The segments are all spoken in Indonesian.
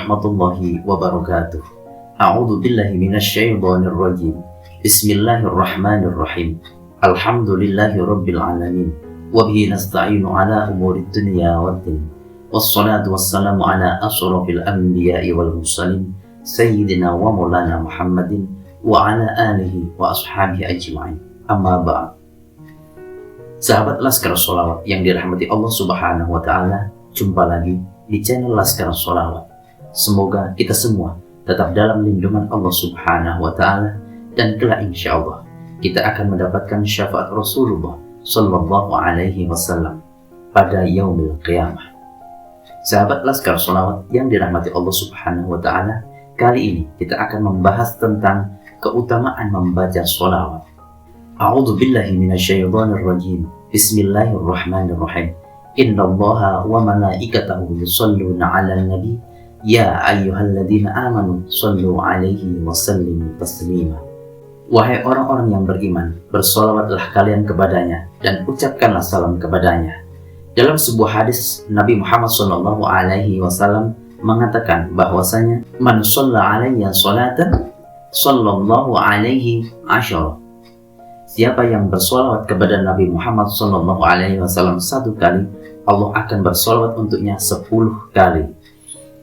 warahmatullahi wabarakatuh. A'udzu billahi minasyaitonir rajim. Bismillahirrahmanirrahim. Alhamdulillahi rabbil alamin. Wa bihi nasta'inu ala umurid dunya waddin. Wassalatu wassalamu ala asyrafil anbiya'i wal mursalin sayyidina wa maulana Muhammadin wa ala alihi wa ashabihi ajma'in. Amma ba'd. Sahabat Laskar Sholawat yang dirahmati Allah Subhanahu wa taala, jumpa lagi di channel Laskar Sholawat. Semoga kita semua tetap dalam lindungan Allah Subhanahu wa taala, dan kelak insyaallah kita akan mendapatkan syafaat Rasulullah sallallahu alaihi wasallam pada yaumil qiyamah. Sahabat Laskar Sholawat yang dirahmati Allah Subhanahu wa taala, kali ini kita akan membahas tentang keutamaan membaca sholawat. A'udzu billahi minasyaitonir rajim. Bismillahirrahmanirrahim. Innallaha wa malaikatahu yusholluna 'alan nabi ya ayyuhalladzina amanu shollu 'alaihi wa sallimu taslima. Wahai orang-orang yang beriman, bersolawatlah kalian kepadanya dan ucapkanlah salam kepadanya. Dalam sebuah hadis, Nabi Muhammad sallallahu alaihi wasallam mengatakan bahwasanya man shalla 'alayya sholatan sallallahu alaihi asyara. Siapa yang bersolawat kepada Nabi Muhammad sallallahu alaihi wasallam 1 kali, Allah akan bersolawat untuknya 10 kali.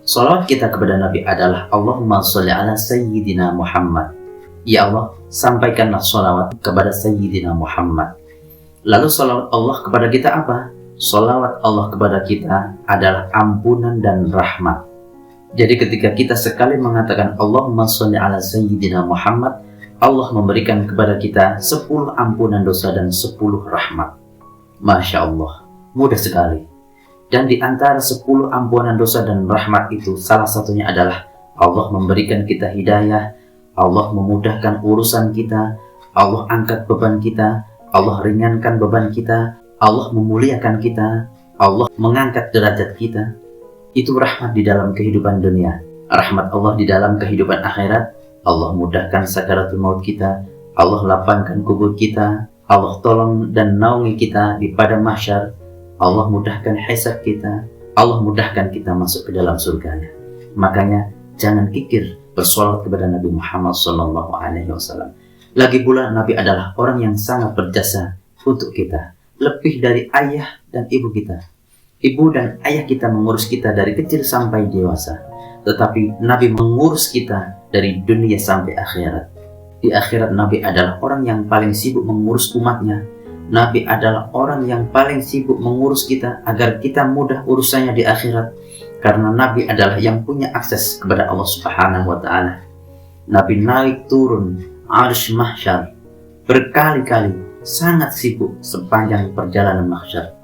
Solawat kita kepada Nabi adalah Allahumma sholli ala Sayyidina Muhammad. Ya Allah, sampaikanlah solawat kepada Sayyidina Muhammad. Lalu solawat Allah kepada kita apa? Solawat Allah kepada kita adalah ampunan dan rahmat. Jadi ketika kita sekali mengatakan Allahumma sholli ala Sayyidina Muhammad, Allah memberikan kepada kita 10 ampunan dosa dan 10 rahmat. Masya Allah, mudah sekali. Dan di antara 10 ampunan dosa dan rahmat itu, salah satunya adalah Allah memberikan kita hidayah, Allah memudahkan urusan kita, Allah angkat beban kita, Allah ringankan beban kita, Allah memuliakan kita, Allah mengangkat derajat kita. Itu rahmat di dalam kehidupan dunia. Rahmat Allah di dalam kehidupan akhirat. Allah mudahkan sakaratul maut kita, Allah lapangkan kubur kita, Allah tolong dan naungi kita di padang mahsyar, Allah mudahkan hisab kita, Allah mudahkan kita masuk ke dalam surganya. Makanya jangan kikir bersolawat kepada Nabi Muhammad sallallahu alaihi wasallam. Lagi pula Nabi adalah orang yang sangat berjasa untuk kita, lebih dari ayah dan ibu kita. Ibu dan ayah kita mengurus kita dari kecil sampai dewasa, tetapi Nabi mengurus kita dari dunia sampai akhirat. Di akhirat Nabi adalah orang yang paling sibuk mengurus umatnya. Nabi adalah orang yang paling sibuk mengurus kita agar kita mudah urusannya di akhirat. Karena Nabi adalah yang punya akses kepada Allah Subhanahu wa taala. Nabi naik turun arsy mahsyar berkali-kali, sangat sibuk sepanjang perjalanan mahsyar.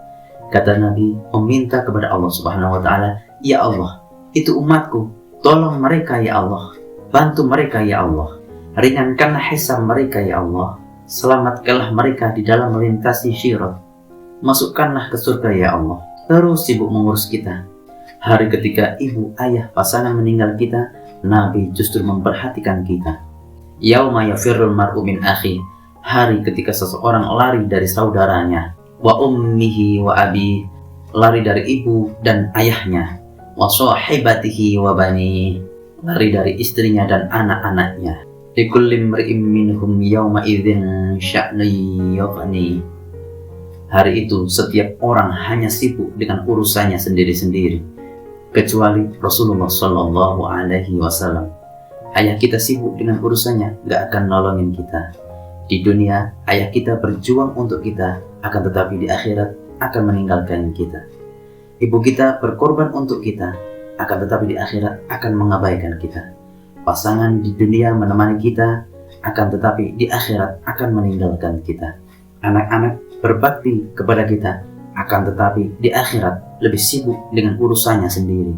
Kata Nabi meminta kepada Allah Subhanahu wa taala, "Ya Allah, itu umatku, tolong mereka ya Allah, bantu mereka ya Allah, ringankanlah hisab mereka ya Allah, selamatkanlah mereka di dalam melintasi syirat, masukkanlah ke surga ya Allah." Terus sibuk mengurus kita. Hari ketika ibu, ayah, pasangan meninggal kita, Nabi justru memperhatikan kita. Yauma yafirrul mar'u min akhi, hari ketika seseorang lari dari saudaranya, wa ummihi wa abi, lari dari ibu dan ayahnya, wa sahibatihi wa bani, lari dari istrinya dan anak-anaknya. Likulli imri'in minhum yawma idzin sya'nu yughni. Hari itu setiap orang hanya sibuk dengan urusannya sendiri-sendiri, kecuali Rasulullah sallallahu alaihi wasallam. Ayah kita sibuk dengan urusannya, gak akan nolongin kita. Di dunia, ayah kita berjuang untuk kita, akan tetapi di akhirat akan meninggalkan kita. Ibu kita berkorban untuk kita, akan tetapi di akhirat akan mengabaikan kita. Pasangan di dunia menemani kita, akan tetapi di akhirat akan meninggalkan kita. Anak-anak berbakti kepada kita, akan tetapi di akhirat lebih sibuk dengan urusannya sendiri.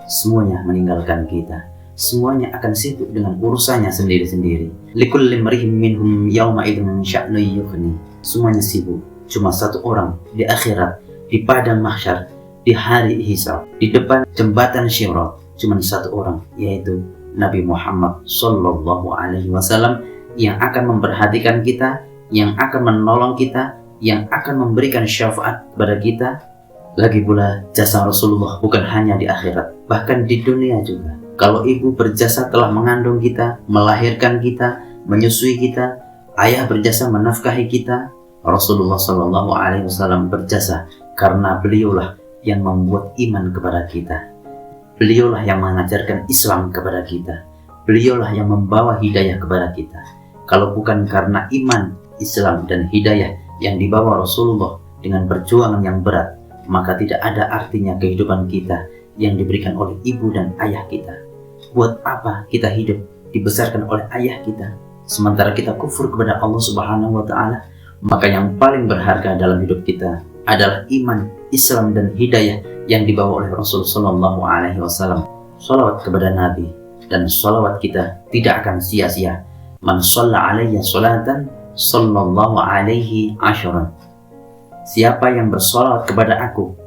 Semuanya meninggalkan kita. Semuanya akan sibuk dengan urusannya sendiri-sendiri. Likulli imri'in minhum yawma idzin sya'nu yughni. Semuanya sibuk. Cuma satu orang di akhirat, di padang mahsyar, di hari hisab, di depan jembatan syirat, cuma satu orang, yaitu Nabi Muhammad sallallahu alaihi wasallam, yang akan memperhatikan kita, yang akan menolong kita, yang akan memberikan syafaat kepada kita, Lagi pula jasa Rasulullah bukan hanya di akhirat, bahkan di dunia juga. Kalau ibu berjasa telah mengandung kita, melahirkan kita, menyusui kita, ayah berjasa menafkahi kita, Rasulullah Shallallahu Alaihi Wasallam berjasa karena beliaulah yang membuat iman kepada kita. Beliaulah yang mengajarkan Islam kepada kita. Beliaulah yang membawa hidayah kepada kita. Kalau bukan karena iman, Islam, dan hidayah yang dibawa Rasulullah dengan perjuangan yang berat, maka tidak ada artinya kehidupan kita yang diberikan oleh ibu dan ayah kita. Buat apa kita hidup dibesarkan oleh ayah kita, sementara kita kufur kepada Allah Subhanahu wa Ta'ala? Maka yang paling berharga dalam hidup kita adalah iman, Islam, dan hidayah yang dibawa oleh Rasulullah Shallallahu Alaihi Wasallam. Salawat kepada Nabi dan salawat kita tidak akan sia-sia. Man shalla alayya salatan sallallahu alaihi asharan. Siapa yang bersolawat kepada aku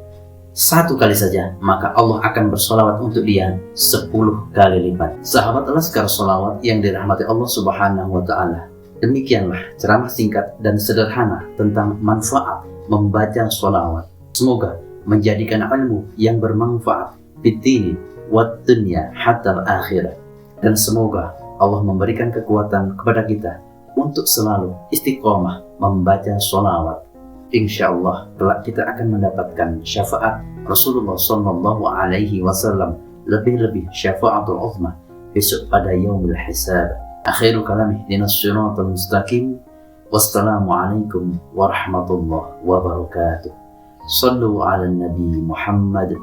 1 kali saja, maka Allah akan bersolawat untuk dia 10 kali lipat. Sahabat Laskar Solawat yang dirahmati Allah Subhanahu wa Ta'ala, demikianlah ceramah singkat dan sederhana tentang manfaat membaca solawat. Semoga menjadikan ilmu yang bermanfaat fid-dini wad dunya hatta al-akhirah. Dan semoga Allah memberikan kekuatan kepada kita untuk selalu istiqomah membaca sholawat. Insya Allah kelak kita akan mendapatkan syafaat Rasulullah Sallallahu Alaihi Wasallam, lebih-lebih syafaatul uzma besok pada yaumil hisab. Akhiru kalami ihdinas siratal mustaqim. Wassalamualaikum warahmatullahi wabarakatuh. Sallu ala Nabi Muhammad